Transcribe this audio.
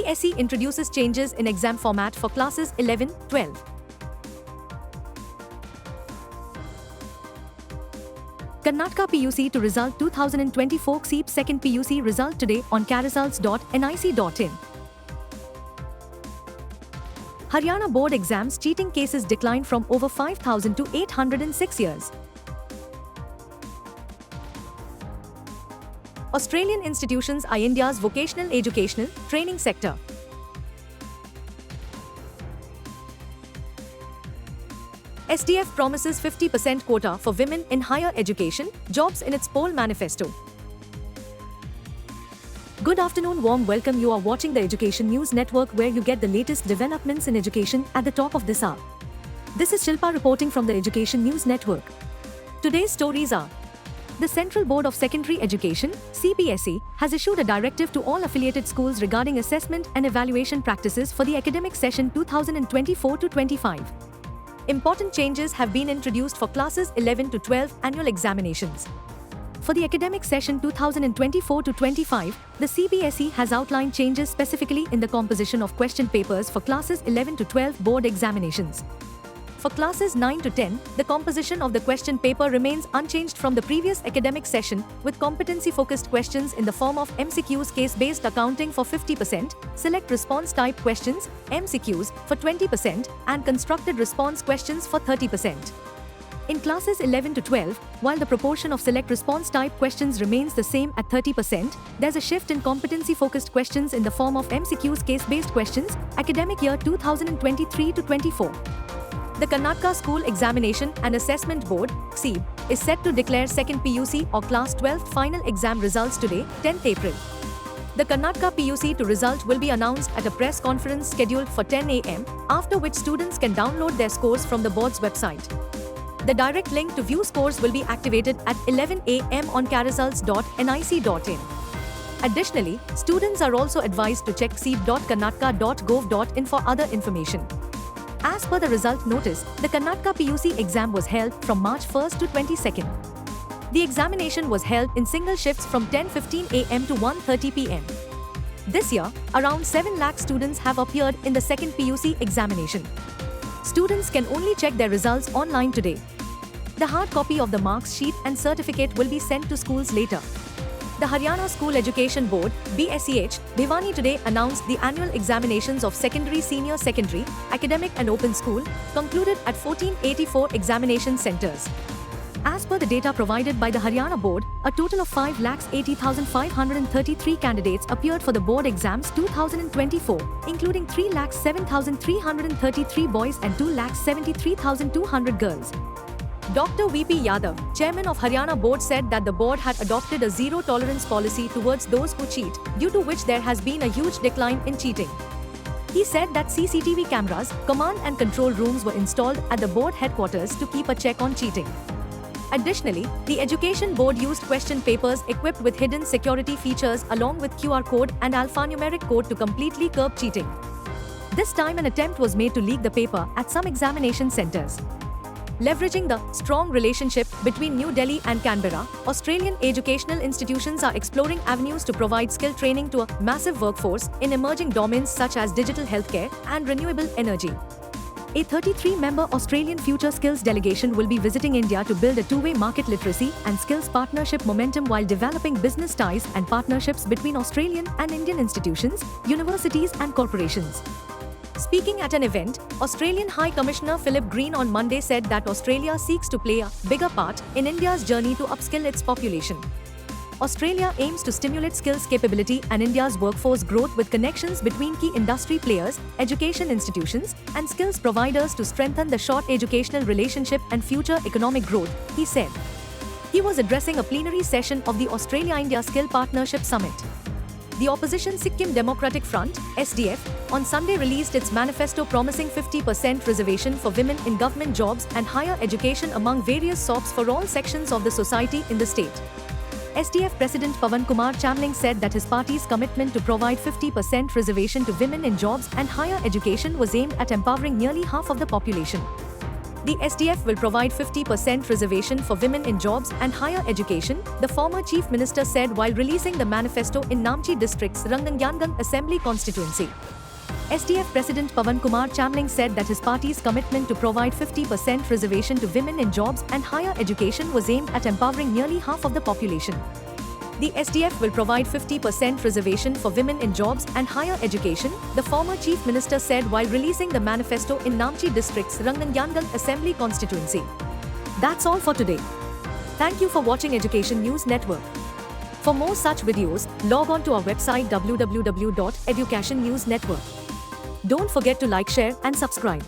CBSE introduces changes in exam format for classes 11-12. Karnataka PUC to result 2024 KSEAB second PUC result today on results.nic.in. Haryana board exams cheating cases declined from over 5,000 to 806 years. Australian institutions are India's vocational educational training sector. SDF promises 50% quota for women in higher education jobs in its poll manifesto. Good afternoon, warm welcome. You are watching the Education News Network, where you get the latest developments in education at the top of this hour. This is Shilpa reporting from the Education News Network. Today's stories are: the Central Board of Secondary Education, CBSE, has issued a directive to all affiliated schools regarding assessment and evaluation practices for the academic session 2024-25. Important changes have been introduced for classes 11 to 12 annual examinations. For the academic session 2024-25, the CBSE has outlined changes specifically in the composition of question papers for classes 11 to 12 board examinations. For classes 9 to 10, the composition of the question paper remains unchanged from the previous academic session, with competency-focused questions in the form of MCQs, case-based accounting for 50%, select response type questions, MCQs, for 20%, and constructed response questions for 30%. In classes 11 to 12, while the proportion of select response type questions remains the same at 30%, there's a shift in competency-focused questions in the form of MCQs, case-based questions, academic year 2023-24. The Karnataka School Examination and Assessment Board (KSEAB) is set to declare second PUC or Class 12th final exam results today, 10th April. The Karnataka PUC to result will be announced at a press conference scheduled for 10 a.m., after which students can download their scores from the board's website. The direct link to view scores will be activated at 11 a.m. on results.nic.in. Additionally, students are also advised to check kseab.karnataka.gov.in for other information. As per the result notice, the Karnataka PUC exam was held from March 1st to 22nd. The examination was held in single shifts from 10:15 a.m. to 1:30 p.m. This year, around 7 lakh students have appeared in the second PUC examination. Students can only check their results online today. The hard copy of the marks sheet and certificate will be sent to schools later. The Haryana School Education Board (BSEH) Bhiwani today announced the annual examinations of secondary, senior secondary, academic and open school concluded at 1484 examination centres. As per the data provided by the Haryana Board, a total of 5,80,533 candidates appeared for the board exams 2024, including 3,07,333 boys and 2,73,200 girls. Dr. VP Yadav, chairman of Haryana Board, said that the board had adopted a zero-tolerance policy towards those who cheat, due to which there has been a huge decline in cheating. He said that CCTV cameras, command and control rooms were installed at the board headquarters to keep a check on cheating. Additionally, the Education Board used question papers equipped with hidden security features along with QR code and alphanumeric code to completely curb cheating. This time an attempt was made to leak the paper at some examination centres. Leveraging the strong relationship between New Delhi and Canberra, Australian educational institutions are exploring avenues to provide skill training to a massive workforce in emerging domains such as digital healthcare and renewable energy. A 33-member Australian Future Skills delegation will be visiting India to build a two-way market literacy and skills partnership momentum while developing business ties and partnerships between Australian and Indian institutions, universities and corporations. Speaking at an event, Australian High Commissioner Philip Green on Monday said that Australia seeks to play a bigger part in India's journey to upskill its population. Australia aims to stimulate skills capability and India's workforce growth with connections between key industry players, education institutions, and skills providers to strengthen the short educational relationship and future economic growth, he said. He was addressing a plenary session of the Australia-India Skill Partnership Summit. The opposition Sikkim Democratic Front (SDF) on Sunday released its manifesto promising 50% reservation for women in government jobs and higher education among various SOPs for all sections of the society in the state. SDF President Pawan Kumar Chamling said that his party's commitment to provide 50% reservation to women in jobs and higher education was aimed at empowering nearly half of the population. The SDF will provide 50% reservation for women in jobs and higher education, the former Chief Minister said while releasing the manifesto in Namchi District's Ranganyangan Assembly constituency. SDF President Pawan Kumar Chamling said that his party's commitment to provide 50% reservation to women in jobs and higher education was aimed at empowering nearly half of the population. The SDF will provide 50% reservation for women in jobs and higher education, the former Chief Minister said while releasing the manifesto in Namchi District's Ranganyangan Assembly constituency. That's all for today. Thank you for watching Education News Network. For more such videos, log on to our website www.educationnewsnetwork. Don't forget to like, share and subscribe.